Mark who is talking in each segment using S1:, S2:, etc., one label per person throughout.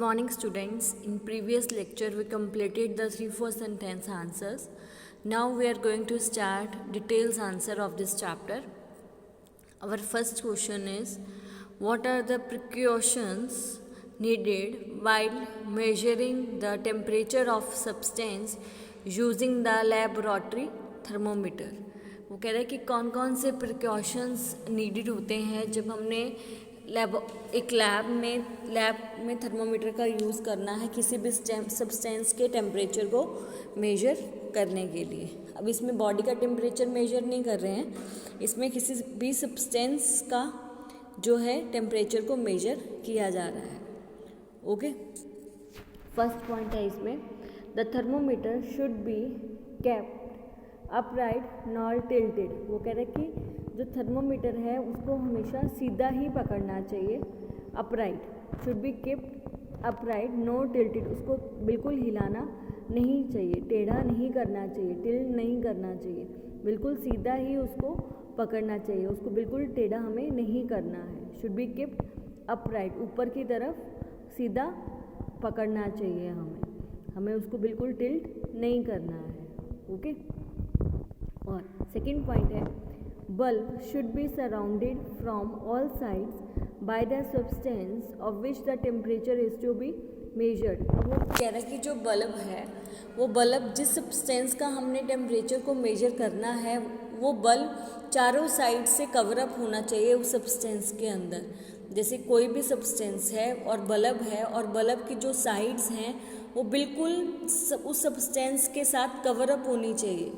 S1: morning, students. In previous lecture, we completed the 3-4 sentence answers. Now we are going to start details answer of this chapter. Our first question is, what are the precautions needed while measuring the temperature of substance using the laboratory thermometer? वो कह रहे हैं कि कौन कौन से precautions needed होते हैं जब हमने एक लैब में थर्मोमीटर का यूज़ करना है किसी भी सब्सटेंस के टेम्परेचर को मेजर करने के लिए. अब इसमें बॉडी का टेम्परेचर मेजर नहीं कर रहे हैं, इसमें किसी भी सब्सटेंस का जो है टेम्परेचर को मेजर किया जा रहा है. ओके, फर्स्ट पॉइंट है इसमें, the thermometer should be kept upright not tilted. वो कह रहे हैं कि जो थर्मोमीटर है उसको हमेशा सीधा ही पकड़ना चाहिए. Upright should be kept upright no tilted, उसको बिल्कुल हिलाना नहीं चाहिए, टेढ़ा नहीं करना चाहिए, टिल्ट नहीं करना चाहिए, बिल्कुल सीधा ही उसको पकड़ना चाहिए, उसको बिल्कुल टेढ़ा हमें नहीं करना है. शुड बी केप्ट अपराइट, ऊपर की तरफ सीधा पकड़ना चाहिए, हमें उसको बिल्कुल टिल्ट नहीं करना है. ओके, और सेकेंड पॉइंट है, bulb should be surrounded from all sides by the substance of which the temperature is to be measured. वो कह रहा है कि जो बल्ब है, वो बल्ब जिस सब्सटेंस का हमने टेम्परेचर को मेजर करना है, वो बल्ब चारों साइड से कवर अप होना चाहिए उस सब्सटेंस के अंदर. जैसे कोई भी सब्सटेंस है और बल्ब है, और बल्ब की जो साइड्स हैं वो बिल्कुल उस सब्सटेंस के साथ कवर अप होनी चाहिए.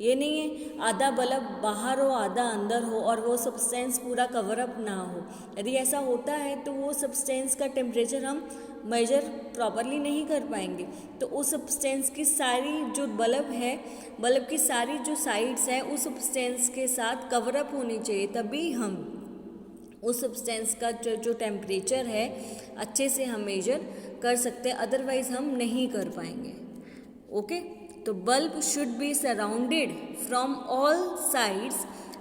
S1: ये नहीं है आधा बल्ब बाहर हो आधा अंदर हो और वो सब्सटेंस पूरा कवर अप ना हो. यदि ऐसा होता है तो वो सब्सटेंस का टेम्परेचर हम मेजर प्रॉपरली नहीं कर पाएंगे. तो उस सब्सटेंस की सारी जो बल्ब है, बल्ब की सारी जो साइड्स हैं उस सब्सटेंस के साथ कवर अप होनी चाहिए, तभी हम उस सब्सटेंस का जो टेम्परेचर है अच्छे से हम मेजर कर सकते हैं, अदरवाइज हम नहीं कर पाएंगे. ओके, तो bulb should be surrounded from all sides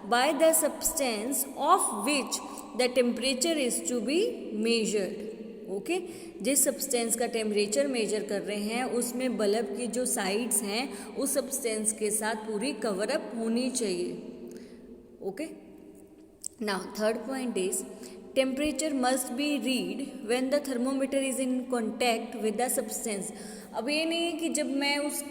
S1: by the substance of which the temperature is to be measured. Okay, जिस सब्सटेंस का टेम्परेचर मेजर कर रहे हैं उसमें बल्ब की जो साइड्स हैं उस सब्सटेंस के साथ पूरी कवर अप होनी चाहिए. Okay, now third point is, temperature must be read when the thermometer is in contact with the substance. अब ये नहीं है कि जब मैं उस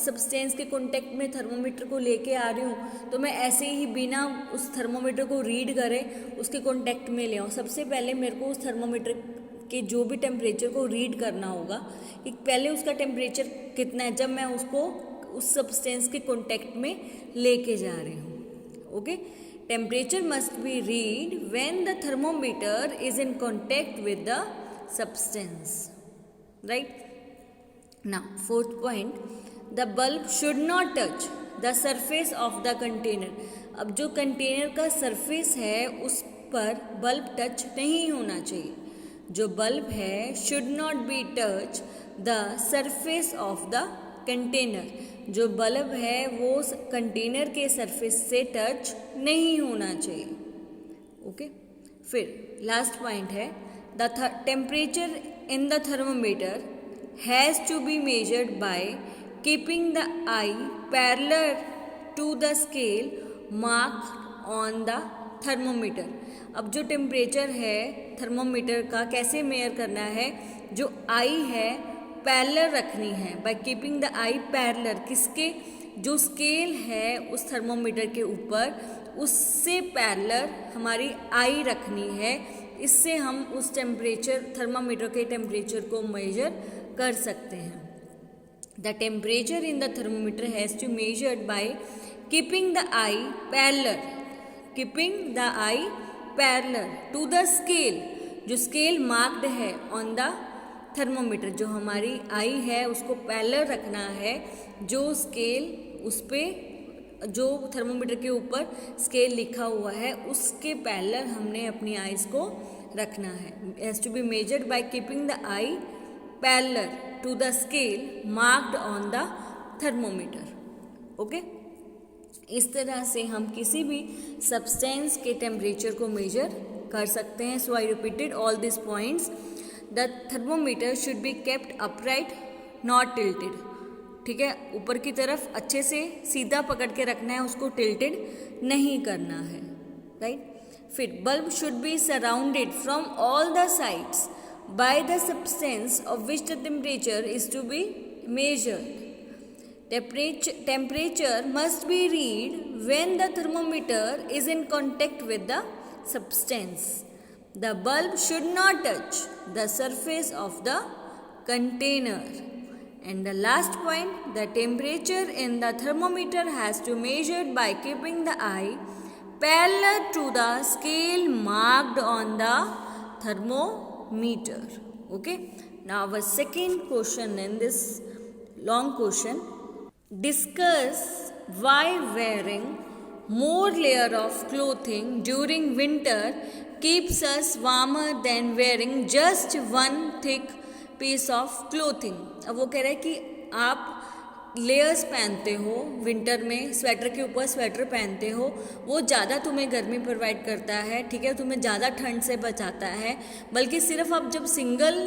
S1: सब्सटेंस के कॉन्टैक्ट में थर्मोमीटर को लेके आ रही हूँ तो मैं ऐसे ही बिना उस थर्मोमीटर को रीड करे उसके कॉन्टैक्ट में ले आऊँ. सबसे पहले मेरे को उस थर्मोमीटर के जो भी टेम्परेचर को रीड करना होगा कि पहले उसका टेम्परेचर कितना है जब मैं उसको उस सब्सटेंस के कॉन्टैक्ट में लेके जा रही हूँ. Okay, temperature must be read when the thermometer is in contact with the substance. Right, now fourth point, the bulb should not touch the surface of the container. अब जो कंटेनर का surface है उस पर बल्ब टच नहीं होना चाहिए. जो बल्ब है should not be touch the surface of the container. जो बल्ब है वो कंटेनर के सरफेस से टच नहीं होना चाहिए. ओके, फिर लास्ट पॉइंट है, the temperature in the thermometer has to be measured by keeping the eye parallel to the scale marked on the thermometer. अब जो टेम्परेचर है थर्मोमीटर का कैसे मेयर करना है, जो आई है पैरेलल रखनी है. Bye keeping the eye parallel, किसके, जो स्केल है उस थर्मोमीटर के ऊपर उससे पैरेलल हमारी आई रखनी है. इससे हम उस टेम्परेचर थर्मोमीटर के टेम्परेचर को मेजर कर सकते हैं. The temperature in the thermometer has to be measured by keeping the eye parallel to the scale. जो स्केल मार्क्ड है ऑन द थर्मोमीटर, जो हमारी आई है उसको पैरेलल रखना है. जो स्केल उस पर जो थर्मोमीटर के ऊपर स्केल लिखा हुआ है उसके पैरेलल हमने अपनी आइज को रखना है. Has to be measured by keeping the eye parallel to the scale marked on the thermometer. Okay, इस तरह से हम किसी भी सब्सटेंस के टेम्परेचर को मेजर कर सकते हैं. So I repeated all this points. The thermometer should be kept upright not tilted, ठीक है, ऊपर की तरफ अच्छे से सीधा पकड़ के रखना है, उसको टिल्टेड नहीं करना है, राइट। फिर bulb should be surrounded from all the sides by the substance of which the temperature is to be measured. Temperature must be read when the thermometer is in contact with the substance. The bulb should not touch the surface of the container. And the last point, the temperature in the thermometer has to be measured by keeping the eye parallel to the scale marked on the thermometer. Okay. Now our second question in this long question, discuss why wearing more layer of clothing during winter keeps us warmer than wearing just one thick piece of clothing. अब वो कह रहे हैं कि आप layers पहनते हो winter में, स्वेटर के ऊपर स्वेटर पहनते हो, वो ज़्यादा तुम्हें गर्मी प्रोवाइड करता है, ठीक है, तुम्हें ज़्यादा ठंड से बचाता है, बल्कि सिर्फ आप जब single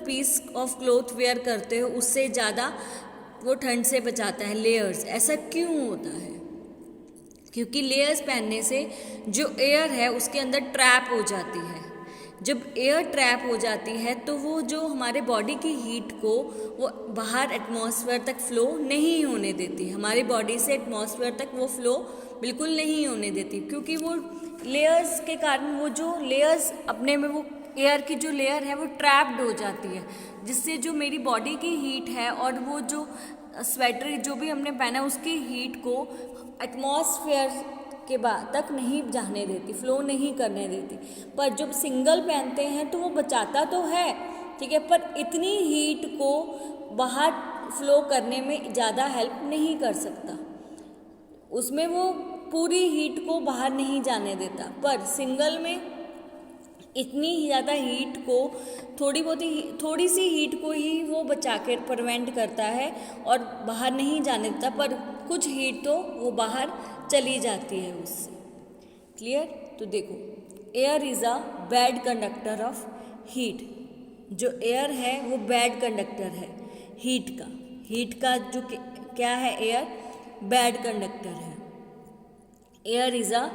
S1: piece of cloth wear करते हो उससे ज़्यादा वो ठंड से बचाता है लेयर्स। ऐसा क्यों होता है? क्योंकि लेयर्स पहनने से जो एयर है उसके अंदर ट्रैप हो जाती है। जब एयर ट्रैप हो जाती है तो वो जो हमारे बॉडी की हीट को वो बाहर एटमॉस्फेयर तक फ्लो नहीं होने देती, हमारी बॉडी से एटमॉस्फेयर तक वो फ्लो बिल्कुल नहीं होने देती, क्योंकि वो लेयर्स के कारण वो जो लेयर्स अपने में वो एयर की जो लेयर है वो ट्रैप्ड हो जाती है, जिससे जो मेरी बॉडी की हीट है और वो जो स्वेटर जो भी हमने पहना उसकी हीट को एटमॉस्फेयर के बाद तक नहीं जाने देती, फ्लो नहीं करने देती। पर जब सिंगल पहनते हैं तो वो बचाता तो है, ठीक है, पर इतनी हीट को बाहर फ्लो करने में ज़्यादा हेल्प नहीं कर सकता, उसमें वो पूरी हीट को बाहर नहीं जाने देता। पर सिंगल में इतनी ज़्यादा हीट को थोड़ी सी हीट को ही वो बचा के प्रिवेंट करता है और बाहर नहीं जाने देता, पर कुछ हीट तो वो बाहर चली जाती है उससे। क्लियर? तो देखो, air is a bad conductor of heat. जो एयर है वो बैड कंडक्टर है हीट का जो क्या है, एयर बैड कंडक्टर है। Air is a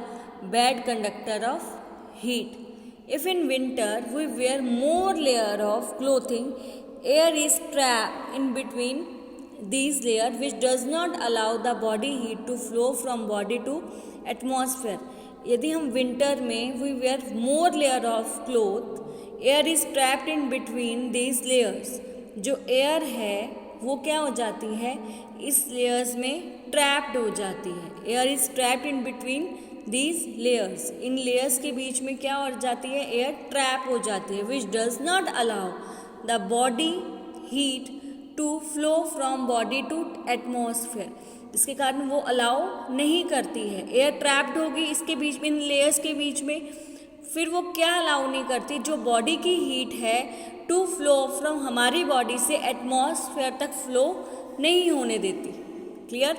S1: bad conductor of heat. If in winter we wear more layer of clothing, air is trapped in between these layers, which does not allow the body heat to flow from body to atmosphere. यदि हम winter में we wear more layer of cloth, air is trapped in between these layers. जो air है वो क्या हो जाती है, इस लेयर्स में ट्रैप्ड हो जाती है। Air is trapped in between these layers, in layers के बीच में क्या हो जाती है, एयर ट्रैप हो जाती है, which does not allow the body heat to flow from body to atmosphere. इसके कारण वो अलाउ नहीं करती है, एयर ट्रैप्ड होगी इसके बीच में, इन लेयर्स के बीच में, फिर वो क्या अलाउ नहीं करती, जो बॉडी की हीट है टू फ्लो फ्रॉम हमारी बॉडी से एटमॉस्फेयर तक फ्लो नहीं होने देती। क्लियर?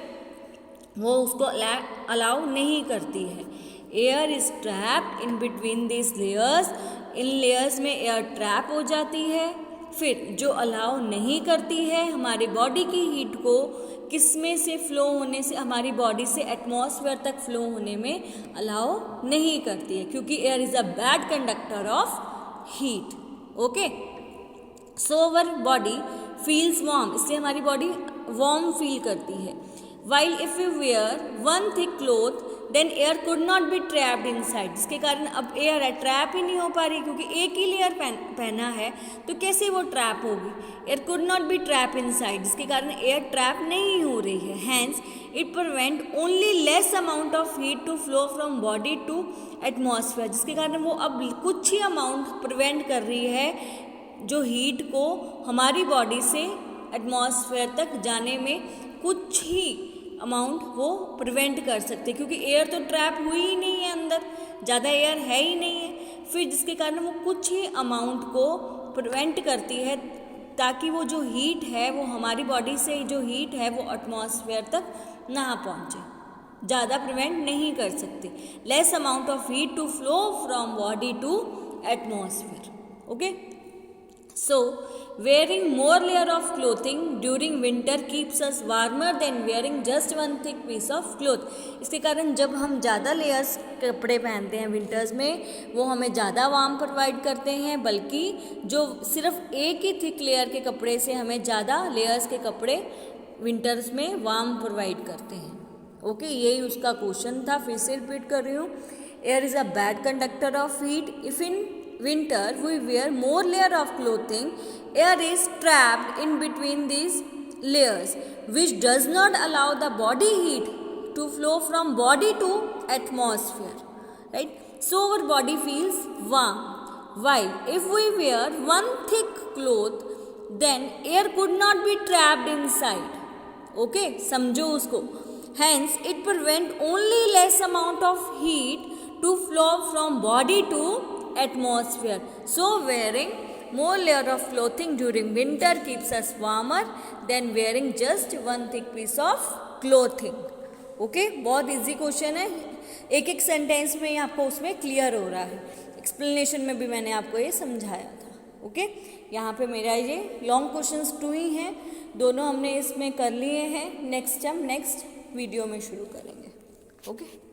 S1: वो उसको अलाउ नहीं करती है। Air is trapped in between this layers, in layers में एयर ट्रैप हो जाती है, फिर जो अलाउ नहीं करती है हमारी बॉडी की हीट को किस में से फ्लो होने से, हमारी बॉडी से एटमॉस्फेयर तक फ्लो होने में अलाउ नहीं करती है, क्योंकि air is a bad conductor of heat. Okay, so our body feels warm, इसलिए हमारी बॉडी वार्म फील करती है। While if we wear one thick cloth, then air could not be trapped inside. जिसके कारण अब एयर है trap ही नहीं हो पा रही, क्योंकि एक ही लेयर पहना है तो कैसे वो ट्रैप होगी। Air could not be trap inside, जिसके कारण एयर ट्रैप नहीं हो रही है। Hence it prevent only less amount of heat to flow from body to atmosphere, जिसके कारण वो अब कुछ ही अमाउंट प्रिवेंट कर रही है जो हीट को हमारी बॉडी से एटमॉस्फेयर तक जाने में कुछ ही अमाउंट वो प्रिवेंट कर सकते, क्योंकि एयर तो ट्रैप हुई ही नहीं है, अंदर ज़्यादा एयर है ही नहीं है, फिर जिसके कारण वो कुछ ही अमाउंट को प्रिवेंट करती है, ताकि वो जो हीट है वो हमारी बॉडी से जो हीट है वो एटमॉस्फेयर तक ना पहुँचे, ज़्यादा प्रिवेंट नहीं कर सकती। Less amount of heat to flow from body to atmosphere. Okay, So, wearing more layer of clothing during winter keeps us warmer than wearing just one thick piece of cloth. इसके कारण जब हम ज़्यादा layers कपड़े पहनते हैं winters में, वो हमें ज़्यादा वार्म प्रोवाइड करते हैं, बल्कि जो सिर्फ एक ही थिक लेयर के कपड़े से हमें ज़्यादा लेयर्स के कपड़े विंटर्स में वार्म प्रोवाइड करते हैं. ओके, यही उसका क्वेश्चन था. फिर से रिपीट कर रही हूँ. Air is a bad conductor of heat. If in winter we wear more layer of clothing, air is trapped in between these layers, which does not allow the body heat to flow from body to atmosphere, right? So our body feels warm, while if we wear one thick cloth, then air could not be trapped inside. Okay, समझो उसको. Hence it prevent only less amount of heat to flow from body to atmosphere. So wearing more layer of clothing during winter keeps us warmer than wearing just one thick piece of clothing. Okay, बहुत easy question है. एक एक sentence में ही आपको उसमें clear हो रहा है. एक्सप्लेनेशन में भी मैंने आपको ये समझाया था. ओके, यहाँ पे मेरा ये लॉन्ग क्वेश्चंस 2 ही हैं, दोनों हमने इसमें कर लिए हैं. नेक्स्ट हम नेक्स्ट वीडियो में शुरू करेंगे. ओके.